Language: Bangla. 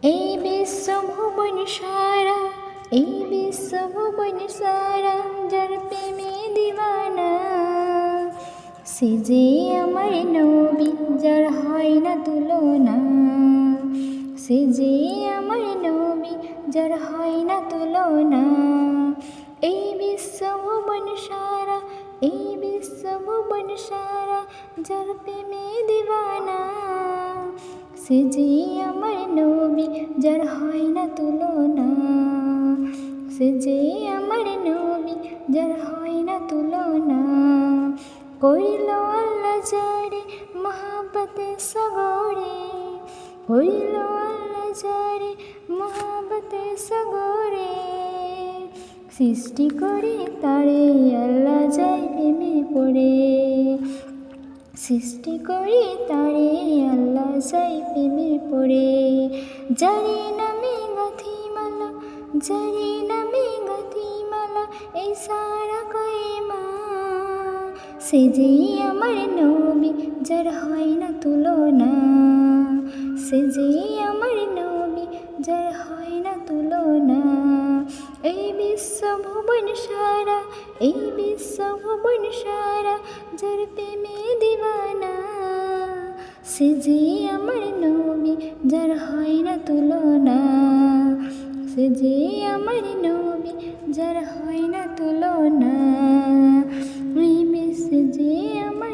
এই বিশ্বভুবন সারা, এই বিশ্বভুবন সারা যার প্রেমে দিওয়ানা, সে যে আমার নবী যার হয় না তুলনা, সে যে আমার নবী যার হয় না তুলনা। এই বিশ্বভুবন সারা, এই বিশ্বভুবন সারা যার প্রেমে দিওয়ানা, সে যে আমার নবী যার হয় না তুলনা, সে যে আমার নবী যার হয় না তুলনা। করিল আল্লাহ যারে মহাব্বতে সাগরে, করিল আল্লাহ যারে মহাব্বতে সাগরে, সৃষ্টি করে তারে আল্লাহ যায় প্রেমে পড়ে, সৃষ্টি করে তারে আল্লাহ যায় প্রেমে পড়ে। যারে নামে গাথি মালা, যারে নামে গাথি মালা এই সারা কয়েমা, সে যে আমার নবী যার হয় না তুলনা, সে যে আমার নবী যার হয় না তুলনা। এই বিশ্বভুবন সারা, এই বিশ্বভুবন সারা যার প্রেমে দিওয়ানা, সে যে আমার নবী যার হয় না তুলনা, সে যে আমার নবী যার হয় না তুলনা। এই বিশ্বে যে আমার